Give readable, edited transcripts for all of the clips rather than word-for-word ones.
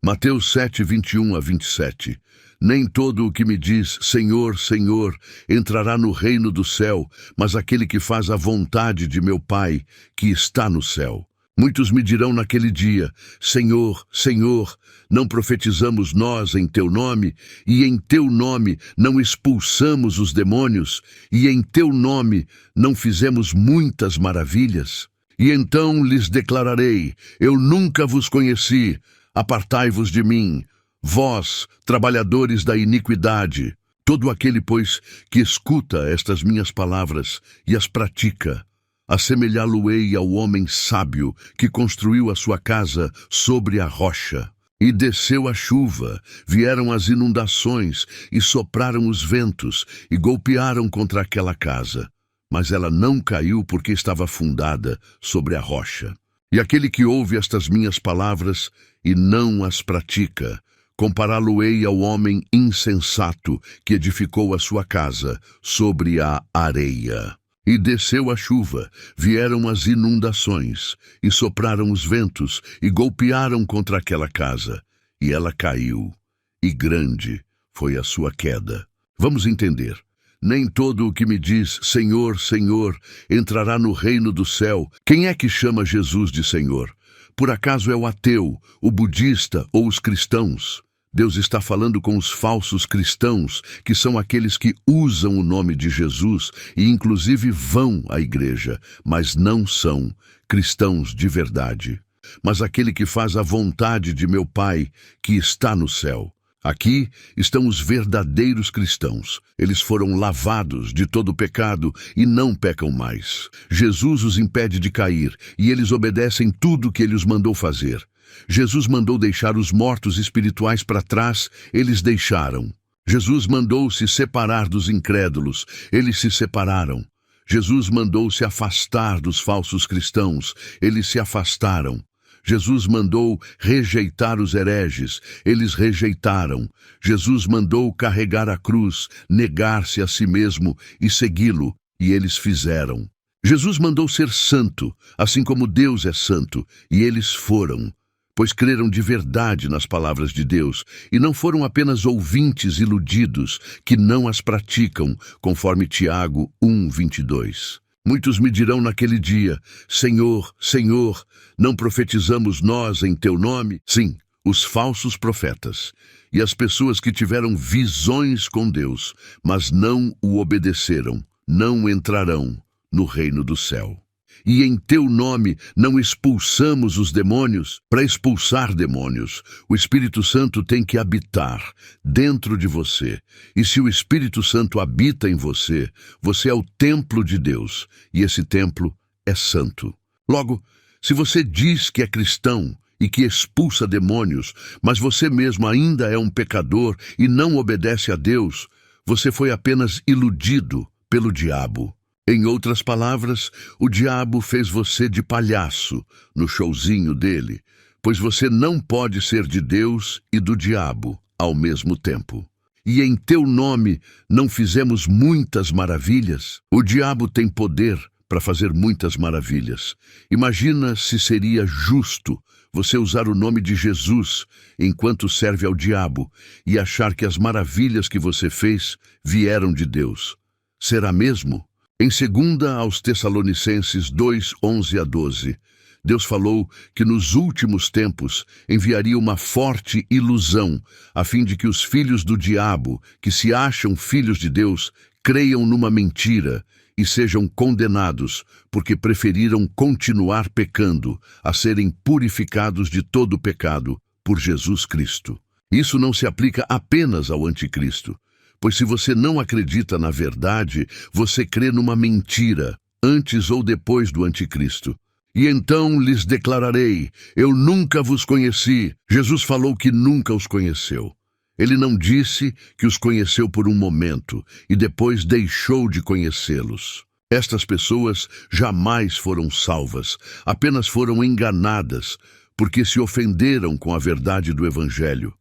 Mateus 7, 21 a 27. Nem todo o que me diz, Senhor, Senhor, entrará no reino do céu, mas aquele que faz a vontade de meu Pai, que está no céu. Muitos me dirão naquele dia, Senhor, Senhor, não profetizamos nós em teu nome, e em teu nome não expulsamos os demônios, e em teu nome não fizemos muitas maravilhas? E então lhes declararei, eu nunca vos conheci, apartai-vos de mim, vós, trabalhadores da iniquidade. Todo aquele, pois, que escuta estas minhas palavras e as pratica, assemelhá-lo-ei ao homem sábio que construiu a sua casa sobre a rocha. E desceu a chuva, vieram as inundações, e sopraram os ventos, e golpearam contra aquela casa. Mas ela não caiu porque estava fundada sobre a rocha. E aquele que ouve estas minhas palavras e não as pratica, compará-lo-ei ao homem insensato que edificou a sua casa sobre a areia. E desceu a chuva, vieram as inundações, e sopraram os ventos, e golpearam contra aquela casa. E ela caiu, e grande foi a sua queda. Vamos entender. Nem todo o que me diz, Senhor, Senhor, entrará no reino do céu. Quem é que chama Jesus de Senhor? Por acaso é o ateu, o budista ou os cristãos? Deus está falando com os falsos cristãos, que são aqueles que usam o nome de Jesus e inclusive vão à igreja, mas não são cristãos de verdade. Mas aquele que faz a vontade de meu Pai, que está no céu. Aqui estão os verdadeiros cristãos. Eles foram lavados de todo pecado e não pecam mais. Jesus os impede de cair e eles obedecem tudo que ele os mandou fazer. Jesus mandou deixar os mortos espirituais para trás, eles deixaram. Jesus mandou se separar dos incrédulos, eles se separaram. Jesus mandou se afastar dos falsos cristãos, eles se afastaram. Jesus mandou rejeitar os hereges, eles rejeitaram. Jesus mandou carregar a cruz, negar-se a si mesmo e segui-lo, e eles fizeram. Jesus mandou ser santo, assim como Deus é santo, e eles foram, pois creram de verdade nas palavras de Deus, e não foram apenas ouvintes iludidos que não as praticam, conforme Tiago 1:22. Muitos me dirão naquele dia, Senhor, Senhor, não profetizamos nós em teu nome? Sim, os falsos profetas e as pessoas que tiveram visões com Deus, mas não o obedeceram, não entrarão no reino do céu. E em teu nome não expulsamos os demônios? Para expulsar demônios, o Espírito Santo tem que habitar dentro de você. E se o Espírito Santo habita em você, você é o templo de Deus, e esse templo é santo. Logo, se você diz que é cristão e que expulsa demônios, mas você mesmo ainda é um pecador e não obedece a Deus, você foi apenas iludido pelo diabo. Em outras palavras, o diabo fez você de palhaço no showzinho dele, pois você não pode ser de Deus e do diabo ao mesmo tempo. E em teu nome não fizemos muitas maravilhas? O diabo tem poder para fazer muitas maravilhas. Imagina se seria justo você usar o nome de Jesus enquanto serve ao diabo e achar que as maravilhas que você fez vieram de Deus. Será mesmo? Em 2 aos Tessalonicenses 2, 11 a 12, Deus falou que nos últimos tempos enviaria uma forte ilusão, a fim de que os filhos do diabo, que se acham filhos de Deus, creiam numa mentira e sejam condenados, porque preferiram continuar pecando a serem purificados de todo o pecado por Jesus Cristo. Isso não se aplica apenas ao anticristo. Pois se você não acredita na verdade, você crê numa mentira, antes ou depois do anticristo. E então lhes declararei, eu nunca vos conheci. Jesus falou que nunca os conheceu. Ele não disse que os conheceu por um momento e depois deixou de conhecê-los. Estas pessoas jamais foram salvas, apenas foram enganadas, porque se ofenderam com a verdade do Evangelho.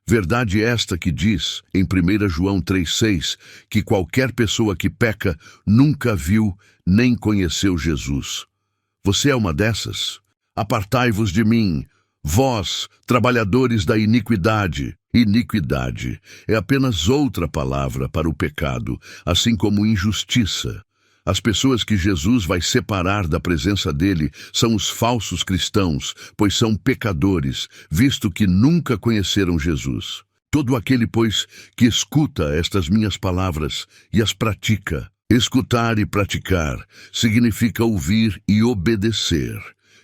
Verdade esta que diz, em 1 João 3,6, que qualquer pessoa que peca nunca viu nem conheceu Jesus. Você é uma dessas? Apartai-vos de mim, Vós, trabalhadores da iniquidade. Iniquidade é apenas outra palavra para o pecado, assim como injustiça. As pessoas que Jesus vai separar da presença dele são os falsos cristãos, pois são pecadores, visto que nunca conheceram Jesus. Todo aquele, pois, que escuta estas minhas palavras e as pratica. Escutar e praticar significa ouvir e obedecer.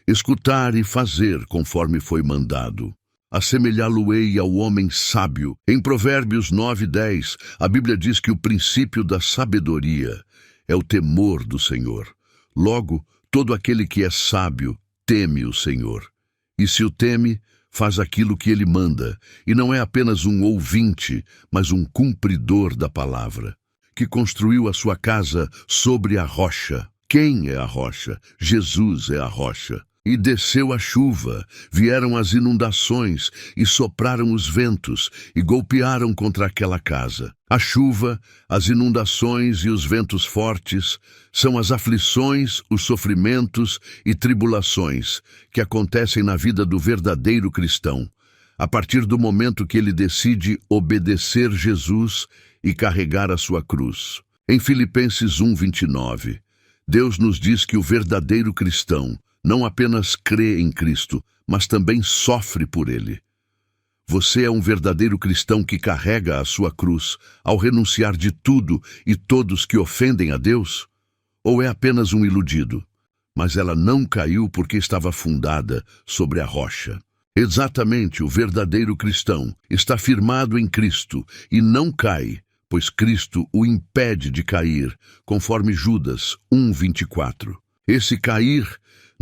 Escutar e fazer conforme foi mandado. Assemelhá-lo-ei ao homem sábio. Em Provérbios 9:10, a Bíblia diz que o princípio da sabedoria é o temor do Senhor. Logo, todo aquele que é sábio teme o Senhor. E se o teme, faz aquilo que ele manda, e não é apenas um ouvinte, mas um cumpridor da palavra, que construiu a sua casa sobre a rocha. Quem é a rocha? Jesus é a rocha. E desceu a chuva, vieram as inundações, e sopraram os ventos, e golpearam contra aquela casa. A chuva, as inundações e os ventos fortes são as aflições, os sofrimentos e tribulações que acontecem na vida do verdadeiro cristão, a partir do momento que ele decide obedecer Jesus e carregar a sua cruz. Em Filipenses 1:29, Deus nos diz que o verdadeiro cristão não apenas crê em Cristo, mas também sofre por ele. Você é um verdadeiro cristão que carrega a sua cruz ao renunciar de tudo e todos que ofendem a Deus? Ou é apenas um iludido? Mas ela não caiu porque estava fundada sobre a rocha. Exatamente, o verdadeiro cristão está firmado em Cristo e não cai, pois Cristo o impede de cair, conforme Judas 1:24. Esse cair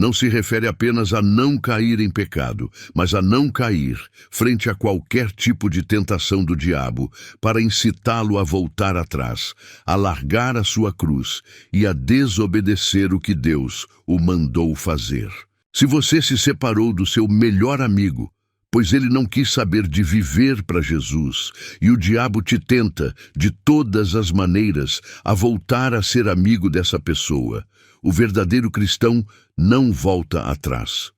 não se refere apenas a não cair em pecado, mas a não cair frente a qualquer tipo de tentação do diabo para incitá-lo a voltar atrás, a largar a sua cruz e a desobedecer o que Deus o mandou fazer. Se você se separou do seu melhor amigo, pois ele não quis saber de viver para Jesus, e o diabo te tenta, de todas as maneiras, a voltar a ser amigo dessa pessoa, o verdadeiro cristão não volta atrás,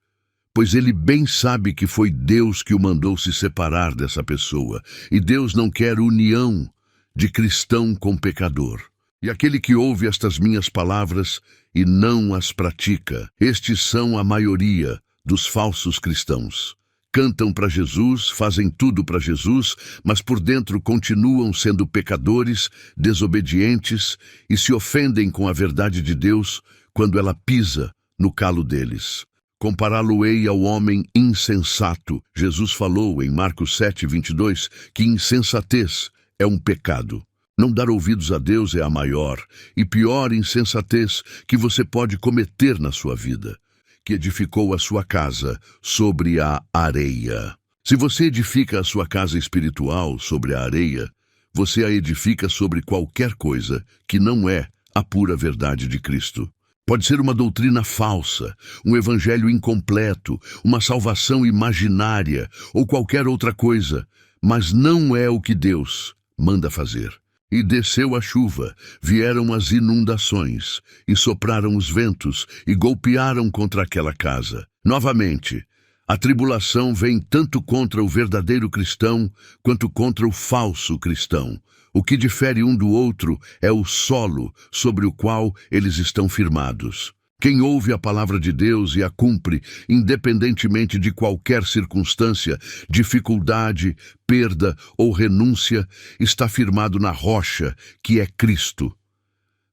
pois ele bem sabe que foi Deus que o mandou se separar dessa pessoa, e Deus não quer união de cristão com pecador. E aquele que ouve estas minhas palavras e não as pratica, estes são a maioria dos falsos cristãos. Cantam para Jesus, fazem tudo para Jesus, mas por dentro continuam sendo pecadores, desobedientes e se ofendem com a verdade de Deus quando ela pisa no calo deles. Compará-lo-ei ao homem insensato. Jesus falou em Marcos 7:22 que insensatez é um pecado. Não dar ouvidos a Deus é a maior e pior insensatez que você pode cometer na sua vida, que edificou a sua casa sobre a areia. Se você edifica a sua casa espiritual sobre a areia, você a edifica sobre qualquer coisa que não é a pura verdade de Cristo. Pode ser uma doutrina falsa, um evangelho incompleto, uma salvação imaginária ou qualquer outra coisa, mas não é o que Deus manda fazer. E desceu a chuva, vieram as inundações, e sopraram os ventos, e golpearam contra aquela casa. Novamente, a tribulação vem tanto contra o verdadeiro cristão, quanto contra o falso cristão. O que difere um do outro é o solo sobre o qual eles estão firmados. Quem ouve a palavra de Deus e a cumpre, independentemente de qualquer circunstância, dificuldade, perda ou renúncia, está firmado na rocha, que é Cristo.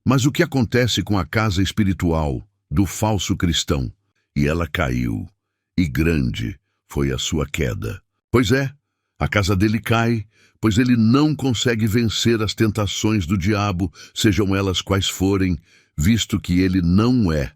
Mas o que acontece com a casa espiritual do falso cristão? E ela caiu, e grande foi a sua queda. Pois é, a casa dele cai, pois ele não consegue vencer as tentações do diabo, sejam elas quais forem, visto que ele não é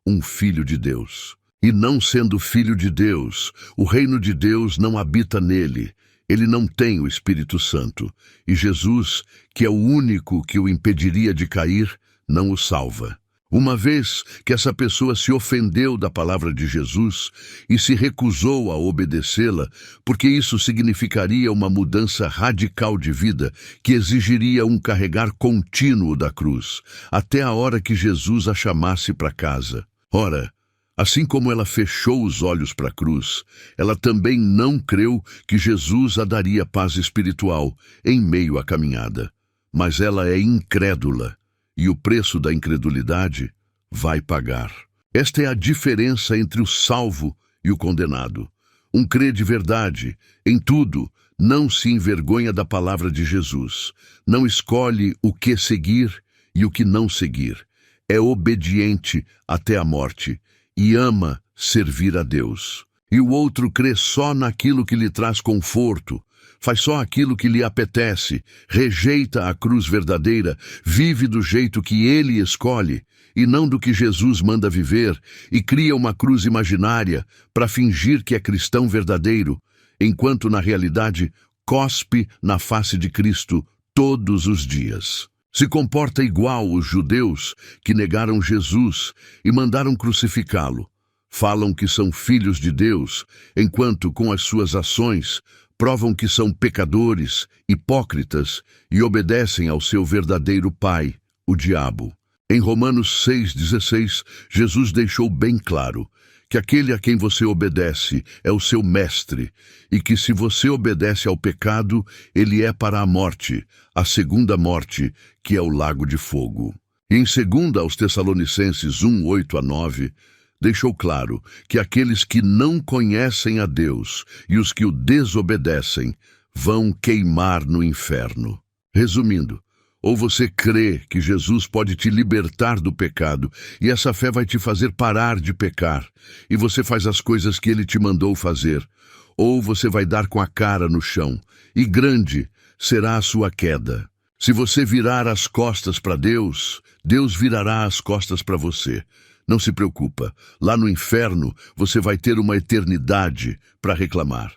um filho de Deus. E não sendo filho de Deus, o reino de Deus não habita nele. Ele não tem o Espírito Santo. E Jesus, que é o único que o impediria de cair, não o salva. Uma vez que essa pessoa se ofendeu da palavra de Jesus e se recusou a obedecê-la, porque isso significaria uma mudança radical de vida que exigiria um carregar contínuo da cruz, até a hora que Jesus a chamasse para casa. Ora, Assim como ela fechou os olhos para a cruz, ela também não creu que Jesus a daria paz espiritual em meio à caminhada. Mas ela é incrédula, e o preço da incredulidade vai pagar. Esta é a diferença entre o salvo e o condenado. Um crê de verdade, em tudo, não se envergonha da palavra de Jesus, não escolhe o que seguir e o que não seguir. É obediente até a morte e ama servir a Deus. E o outro crê só naquilo que lhe traz conforto, faz só aquilo que lhe apetece, rejeita a cruz verdadeira, vive do jeito que ele escolhe e não do que Jesus manda viver, e cria uma cruz imaginária para fingir que é cristão verdadeiro, enquanto na realidade cospe na face de Cristo todos os dias. Se comporta igual os judeus que negaram Jesus e mandaram crucificá-lo. Falam que são filhos de Deus, enquanto com as suas ações provam que são pecadores, hipócritas e obedecem ao seu verdadeiro pai, o diabo. Em Romanos 6,16, Jesus deixou bem claro que aquele a quem você obedece é o seu mestre, e que se você obedece ao pecado, ele é para a morte, a segunda morte, que é o lago de fogo. E em 2 aos Tessalonicenses 1:8-9, deixou claro que aqueles que não conhecem a Deus e os que o desobedecem vão queimar no inferno. Resumindo, ou você crê que Jesus pode te libertar do pecado e essa fé vai te fazer parar de pecar, e você faz as coisas que ele te mandou fazer, ou você vai dar com a cara no chão, e grande será a sua queda. Se você virar as costas para Deus, Deus virará as costas para você. Não se preocupa, lá no inferno você vai ter uma eternidade para reclamar.